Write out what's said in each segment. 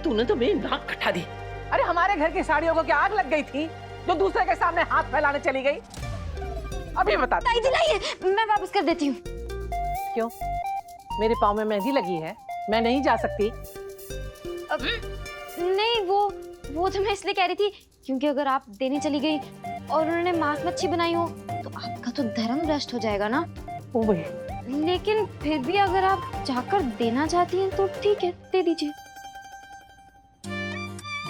तूने तो मेरी नाक कटा दी। अरे हमारे घर की साड़ियों को क्या आग लग गई थी जो दूसरे के सामने हाथ फैलाने चली गई? अभी बता। दिलाइए, मैं वापस कर देती हूँ। क्यों? मेरे पाँव में मेहंदी लगी है, मैं नहीं जा सकती? नहीं, वो तो मैं इसलिए कह रही थी क्योंकि अगर आप देने चली गई और उन्होंने मांस मच्छी बनाई हो तो आपका तो धर्म भ्रष्ट हो जाएगा ना। ओ भाई, लेकिन फिर भी अगर आप जाकर देना चाहती हैं तो ठीक है, दे दीजिए।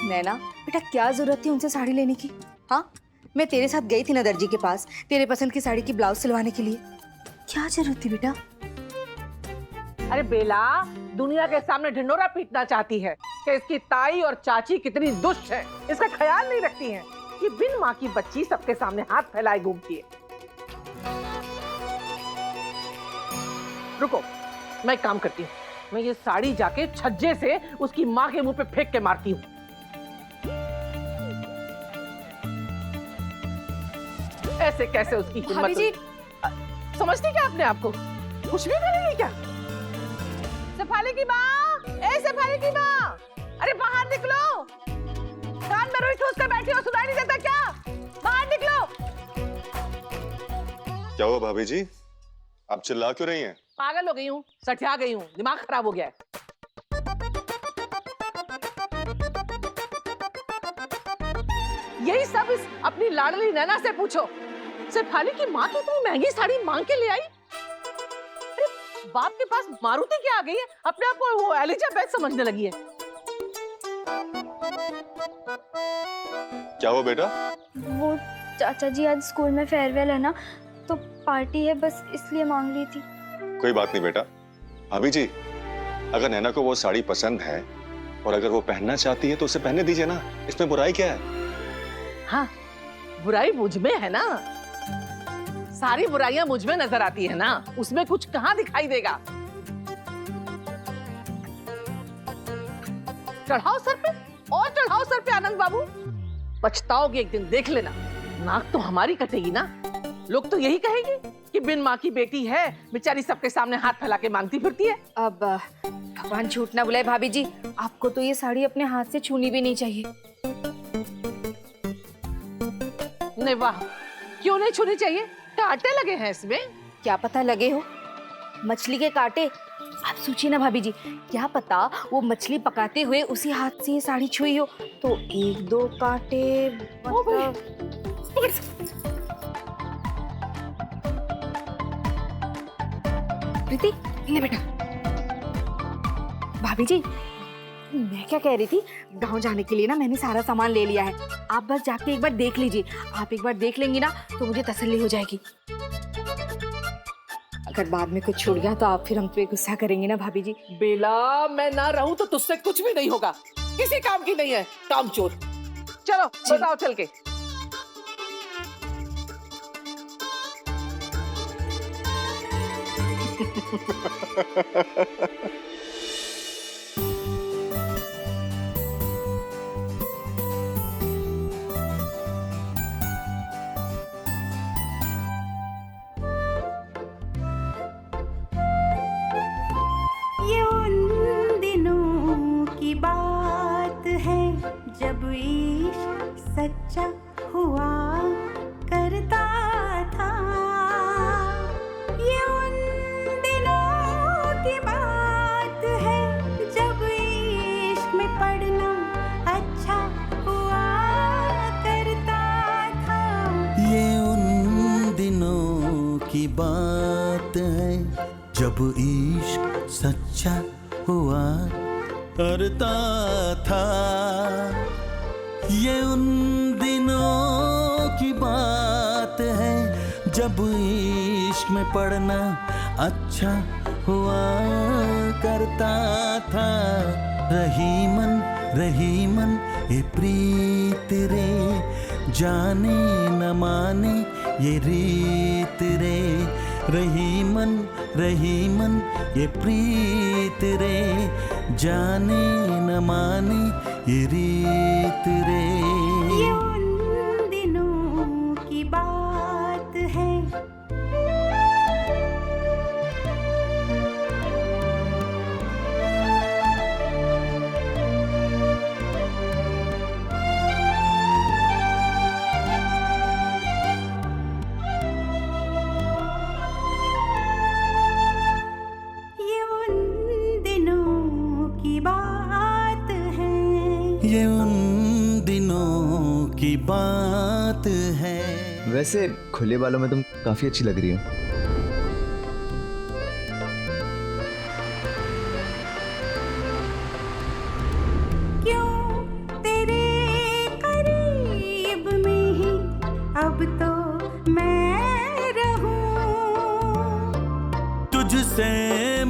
नैना बेटा, क्या जरूरत थी उनसे साड़ी लेने की? हाँ, मैं तेरे साथ गई थी ना दर्जी के पास तेरे पसंद की साड़ी की ब्लाउज सिलवाने के लिए। क्या जरूरत थी बेटा? अरे बेला, दुनिया के सामने ढिंडोरा पीटना चाहती है कि इसकी ताई और चाची कितनी दुष्ट है। इसका ख्याल नहीं रखती हैं कि बिन माँ की बच्ची सबके सामने हाथ फैलाए घूमती है। रुको, मैं एक काम करती हूँ। मैं ये साड़ी जाके छज्जे से उसकी माँ के मुंह पे फेंक के मारती हूँ। ऐसे कैसे उसकी हिम्मत? भाभी जी, समझती क्या अपने आप को? कुछ भी करेंगी क्या? सफाली की माँ, सफाली की माँ, अरे बाहर निकलो। कान में रुई ठूस कर बैठी हो, सुनाई नहीं देता क्या? बाहर निकलो। क्या हुआ भाभी जी, आप चिल्ला क्यों रही हैं? पागल हो गई हूँ, सठिया गई हूँ, दिमाग खराब हो गया है। यही सब इस अपनी लाडली नैना से पूछो। सफाली की माँ की इतनी महंगी साड़ी मांग के ले आई। अरे बाप के पास मारुति क्या आ गई है, अपने आप को वो एलिजाबेथ समझने लगी है। क्या हुआ बेटा? वो चाचा जी आज स्कूल में फेयरवेल है ना, तो पार्टी है, बस इसलिए मांग रही थी। कोई बात नहीं बेटा। भाभी जी, अगर नैना को वो साड़ी पसंद है और अगर वो पहनना चाहती है तो उसे पहनने दीजिए ना, इसमें बुराई क्या है? हाँ, बुराई मुझ में है ना। सारी बुराइयां मुझ में नजर आती है ना, उसमें कुछ कहाँ दिखाई देगा? चढ़ाओ सर पे और चढ़ाओ सर पे आनंद बाबू। पछताओगे एक दिन, देख लेना। नाक तो हमारी कटेगी ना। लोग तो यही कहेंगे कि बिन माँ की बेटी है, बेचारी सबके सामने हाथ फैला के मांगती फिरती है। अब भगवान झूठ ना बुलाए भाभी जी, आपको तो ये साड़ी अपने हाथ से छूनी भी नहीं चाहिए। नहीं, वाह, क्यों नहीं छूनी चाहिए? कांटे लगे हैं इसमें। क्या पता लगे हो, मछली के कांटे। आप सोचिए ना भाभी जी, क्या पता वो मछली पकाते हुए उसी हाथ से ये साड़ी छुई हो तो एक दो कांटे मतलब। प्रीति, ले बेटा। भाभी जी, मैं क्या कह रही थी, गांव जाने के लिए ना मैंने सारा सामान ले लिया है। आप बस जाके एक बार देख लीजिए। आप एक बार देख लेंगी ना तो मुझे तसल्ली हो जाएगी। अगर बाद में कुछ छूट गया तो आप फिर हम पे गुस्सा करेंगी ना भाभी जी। बेला, मैं ना रहूं तो तुझसे कुछ भी नहीं होगा। किसी काम की नहीं है, कामचोर। चलो बताओ चल के। ये उन दिनों की बात है जब इश्क सच्चा हुआ करता था। ये उन दिनों की बात है जब इश्क में पढ़ना अच्छा हुआ करता था। ये उन दिनों की बात है जब इश्क सच्चा हुआ करता था। ये उन दिनों की बात है जब इश्क में पढ़ना अच्छा हुआ करता था। रहीमन ये प्रीत रे, जाने न माने ये रीत रे। रहीमन ये प्रीत रे, जाने न माने ये रीत रे। ये उन दिनों की बात है। की बात है। वैसे खुले बालों में तुम काफी अच्छी लग रही हो। क्यों तेरे करीब में ही अब तो मैं रहूं। तुझसे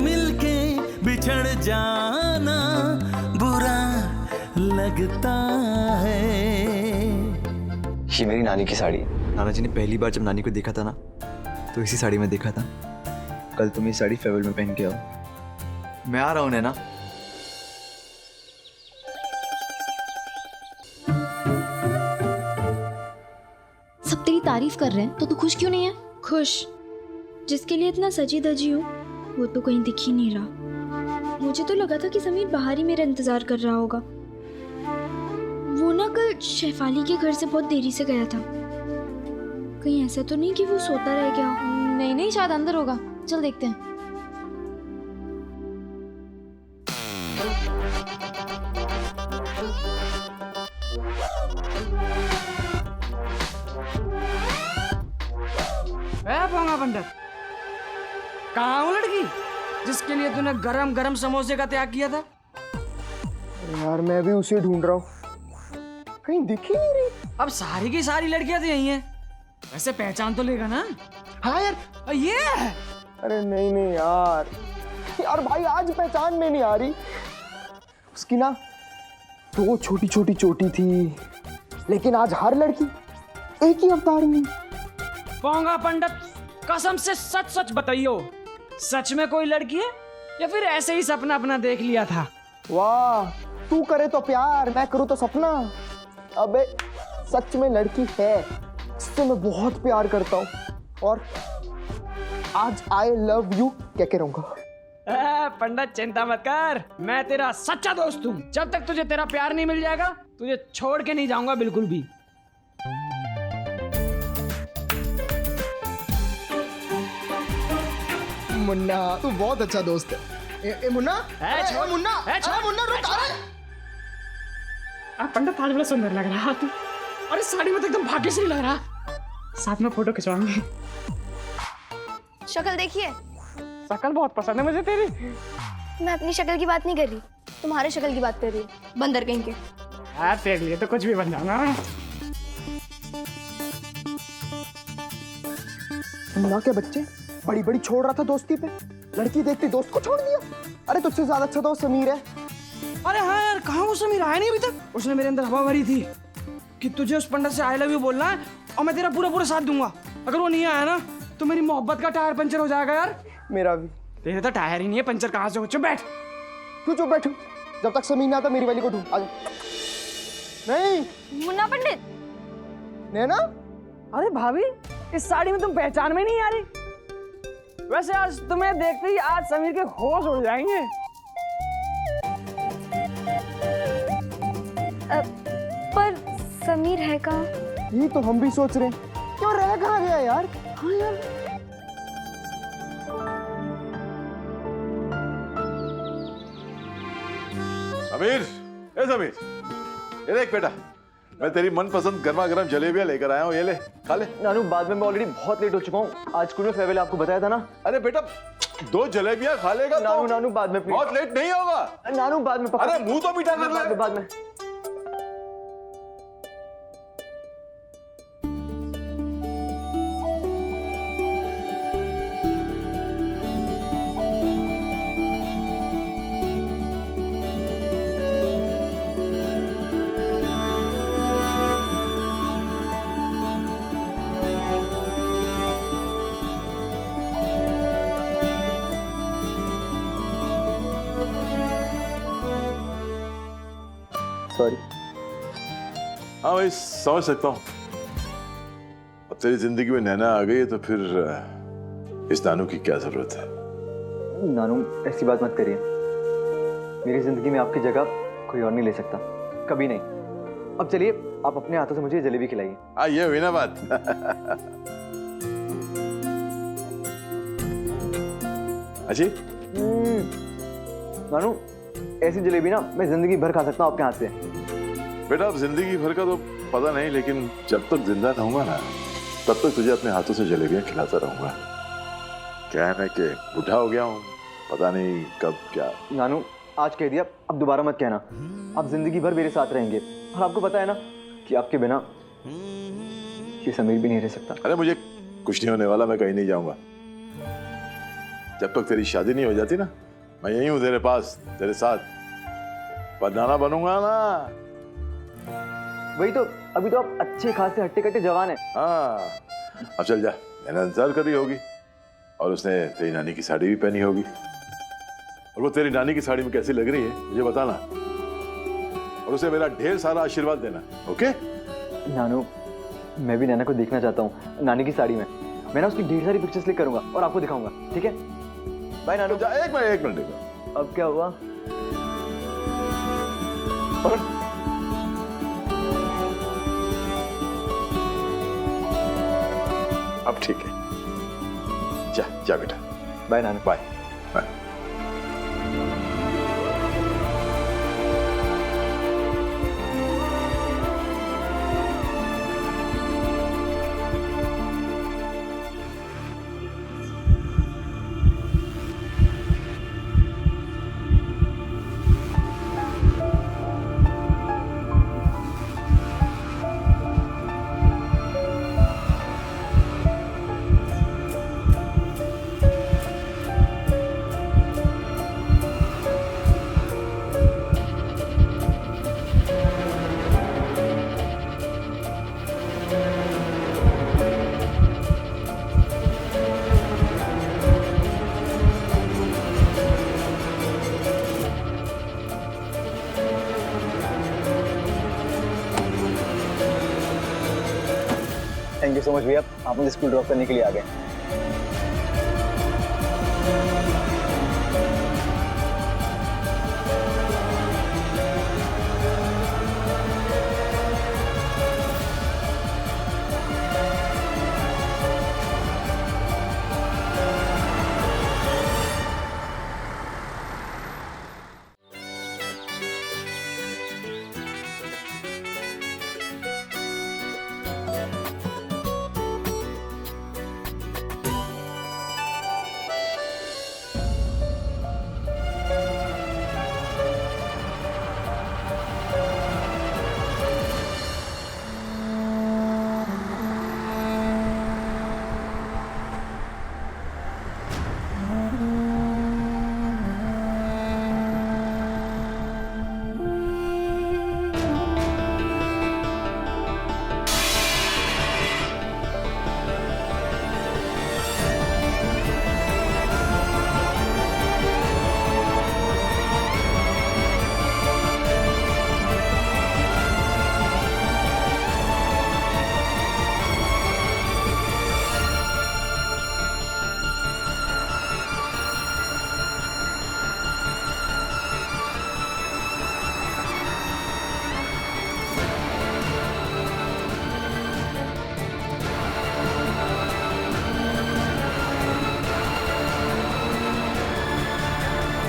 मिलके बिछड़ जाना बुरा लगता है। ये मेरी नानी की साड़ी है। नाना जी ने पहली बार जब नानी को देखा था ना, तो इसी साड़ी में देखा था। कल तुम ये साड़ी फेयरवेल में पहन के आओ। मैं आ रहा हूँ नैना। सब तेरी तारीफ कर रहे हैं तो तू खुश क्यों नहीं है? खुश? जिसके लिए इतना सजी धजी हूँ वो तो कहीं दिख ही नहीं रहा। मुझे तो लगा था कि समीर बाहर ही मेरा इंतजार कर रहा होगा। वो ना कल शेफाली के घर से बहुत देरी से गया था। कहीं ऐसा तो नहीं कि वो सोता रह गया हो? नहीं नहीं, शायद अंदर होगा। चल देखते हैं। पोंगा पंडित, कहाँ वो लड़की जिसके लिए तूने गरम गरम समोसे का त्याग किया था? यार मैं भी उसे ढूंढ रहा हूँ, कहीं दिख ही नहीं रही। अब सारी की सारी लड़कियां तो यही हैं। वैसे पहचान तो लेगा ना? हाँ यार, ये है। अरे नहीं नहीं यार, यार भाई आज पहचान में नहीं आ रही। उसकी ना दो छोटी छोटी चोटी थी, लेकिन आज हर लड़की एक ही अवतार में। पोंगा पंडित, कसम से सच सच बताइयो, सच में कोई लड़की है या फिर ऐसे ही सपना अपना देख लिया था? वाह, तू करे तो प्यार, मैं करूँ तो सपना। अबे सच में लड़की है, इससे मैं बहुत प्यार करता हूँ और आज आई लव यू कह के रहूंगा। पंडित चिंता मत कर, मैं तेरा सच्चा दोस्त हूँ। जब तक तुझे तेरा प्यार नहीं मिल जाएगा तुझे छोड़ के नहीं जाऊंगा बिल्कुल भी। मुन्ना तू बहुत अच्छा दोस्त है। ए मुन्ना, छोड़, मुन्ना, मुन्ना रुक। पंडित आज बड़ा सुंदर लग रहा तू, और इस साड़ी में तो एकदम भाग्यश्री लग रहा। साथ में फोटो खिंचवाएंगे। शक्ल देखिए। शक्ल बहुत पसंद है मुझे तेरी। मैं अपनी शक्ल की बात नहीं कर रही, तुम्हारे शक्ल की बात कर रही हूँ, बंदर कहीं के। यार तेरे लिए तो कुछ भी बन जाऊंगा। मुन्ना के बच्चे बड़ी बड़ी छोड़ रहा था दोस्ती पे, लड़की देखती दोस्त को छोड़ दिया। अरे तुझसे ज्यादा अच्छा तो समीर है। अरे हाँ यार, कहाँ वो समीर आया नहीं अभी तक? उसने मेरे अंदर हवा भरी थी कि तुझे उस पंडित से आई लव यू बोलना है और मैं तेरा पूरा पूरा साथ दूंगा। अगर वो नहीं आया ना तो मेरी मोहब्बत का टायर पंचर हो जाएगा यार। मेरा भी। तेरे तो टायर ही नहीं है, पंचर कहाँ से हो? चुप बैठ। क्यों चुप बैठू? जब तक समीर ना आता मेरी वाली को ढूंढ। आजा। नहीं मुन्ना पंडित। नैना, अरे भाभी, इस साड़ी में तुम पहचान में नहीं आ रही। वैसे आज तुम्हें देखते ही आज समीर के होश उड़ जाएंगे। पर समीर है कहाँ? ये तो हम भी सोच रहे हैं, क्यों रह कहाँ गया यार? हाँ यार। समीर, ए समीर, ये देख बेटा, मैं तेरी मनपसंद गर्मा गर्म जलेबियां लेकर आया हूँ, ये ले, खा ले। नानू बाद में मैं ऑलरेडी बहुत लेट हो चुका हूँ। आज स्कूल में फेयरवेल आपको बताया था ना। अरे बेटा, दो जलेबियां खा लेगा नानू नानू बाद में please। बहुत लेट नहीं होगा। नानू बाद में अरे मुंह तो मीठा कर ले। बाद में। सॉरी। हाँ भाई, समझ सकता हूँ। अब तेरी जिंदगी में नैना आ गई है तो फिर इस नानू की क्या जरूरत है? नानू ऐसी बात मत करिए। मेरी जिंदगी में आपकी जगह कोई और नहीं ले सकता, कभी नहीं। अब चलिए आप अपने हाथों से मुझे जलेबी खिलाइए। हाँ, ये हुई ना बात। अच्छी नानू ऐसी जलेबी ना मैं जिंदगी भर खा सकता हूँ आपके हाथ से। बेटा, अब जिंदगी भर का तो पता नहीं, लेकिन जब तक जिंदा रहूंगा ना तब तक तुझे अपने हाथों से जलेबियां खिलाता रहूंगा। क्या है ना कि बूढ़ा हो गया हूँ, पता नहीं कब क्या। नानू आज कह दिया, अब दोबारा मत कहना। आप जिंदगी भर मेरे साथ रहेंगे और आपको पता है ना कि आपके बिना ये समीर भी नहीं रह सकता। अरे मुझे कुछ नहीं होने वाला, मैं कहीं नहीं जाऊंगा। जब तक तेरी शादी नहीं हो जाती ना मैं यहीं हूँ तेरे पास, तेरे साथ। पर नाना बनूंगा ना। वही तो, अभी तो आप अच्छे खासे हट्टे कट्टे जवान हैं। हाँ अब चल जा, मैंने इंतजार करी होगी और उसने तेरी नानी की साड़ी भी पहनी होगी। और वो तेरी नानी की साड़ी में कैसी लग रही है मुझे बताना, और उसे मेरा ढेर सारा आशीर्वाद देना। ओके नानू, मैं भी नैना को देखना चाहता हूँ नानी की साड़ी में। मैं ना उसकी ढेर सारी पिक्चर्स क्लिक करूंगा और आपको दिखाऊंगा, ठीक है? बाय नानू। एक मिनट। अब क्या हुआ? अब ठीक है, जा जा बेटा। बाय नानू। Bye bye. Thank you so much भैया, आप मुझे स्कूल ड्रॉप करने के लिए आ गए।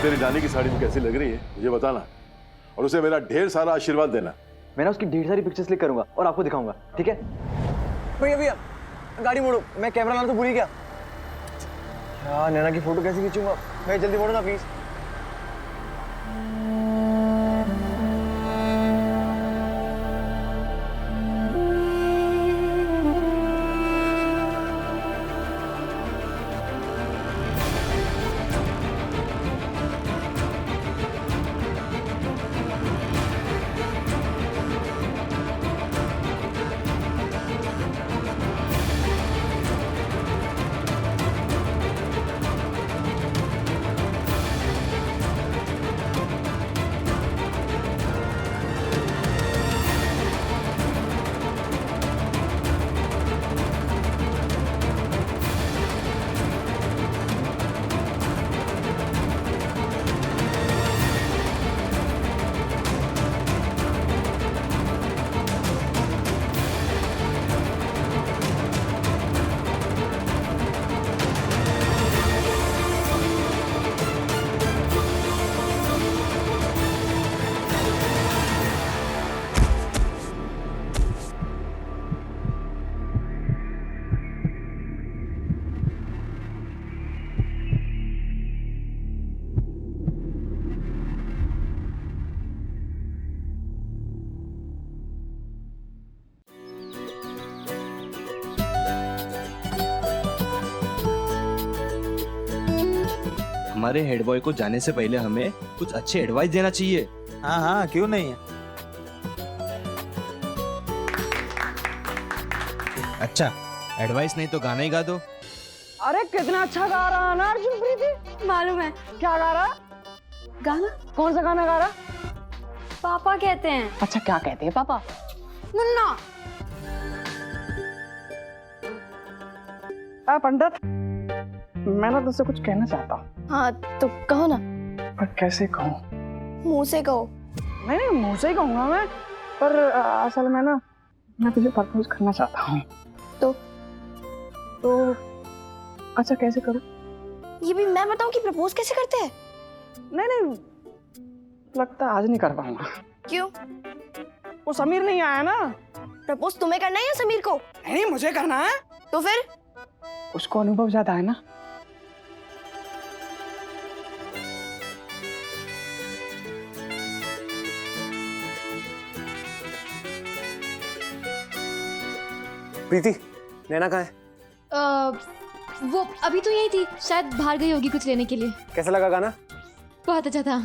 तेरी नानी की साड़ी में कैसी लग रही है मुझे बताना, और उसे मेरा ढेर सारा आशीर्वाद देना। मैं ना उसकी ढेर सारी पिक्चर्स क्लिक करूंगा और आपको दिखाऊंगा, ठीक है? भैया भैया गाड़ी मोड़ो, मैं कैमरा लाना तो भूल ही गया। यार नैना की फोटो कैसे खींचूंगा? मैं जल्दी मोड़ो ना प्लीज। हमारे हेड बॉय को जाने से पहले हमें कुछ अच्छे एडवाइस देना चाहिए। हाँ हाँ क्यों नहीं। अच्छा, एडवाइस नहीं तो गाना ही गा दो। अरे कितना अच्छा गा रहा है ना अर्जुन प्रीति। मालूम है। क्या गा रहा? गाना? कौन सा गाना गा रहा? पापा कहते हैं। अच्छा क्या कहते हैं पापा? मुन्ना। पंडित, मैं ना तुझसे कुछ कहना चाहता हूँ। हाँ तो कहो ना। पर कैसे कहूँ? मुंह से कहो। नहीं नहीं, मुंह से ही कहूँगा मैं, पर असल में ना मैं तुझे प्रपोज करना चाहता हूँ। तो अच्छा कैसे करूँ? ये भी मैं बताऊँ कि प्रपोज कैसे करते हैं? नहीं नहीं, लगता आज नहीं कर पाऊंगा। क्यों? वो समीर नहीं आया ना। प्रपोज तुम्हें करना है या समीर को? नहीं, मुझे करना है। तो फिर? उसको अनुभव ज्यादा है ना। प्रीति, नैना कहाँ है? वो अभी तो यही थी, शायद बाहर गई होगी कुछ लेने के लिए। कैसा लगा गाना? बहुत अच्छा था।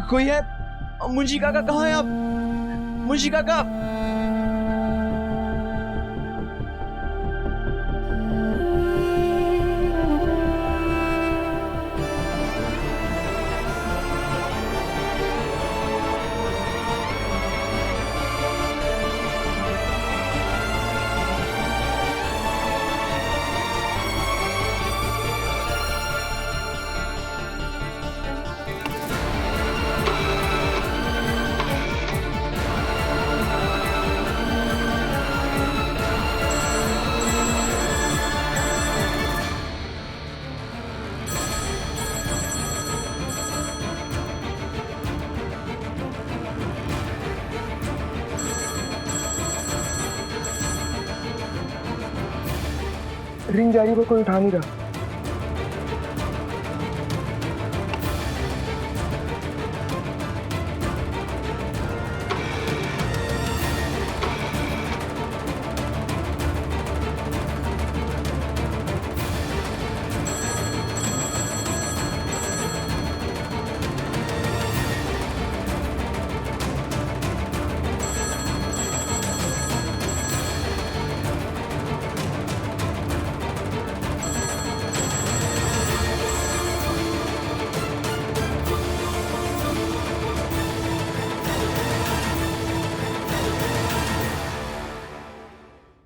कोई है? मुंशी काका कहाँ है आप? मुंशी काका। रिंग जा रही है पर कोई उठा नहीं रहा।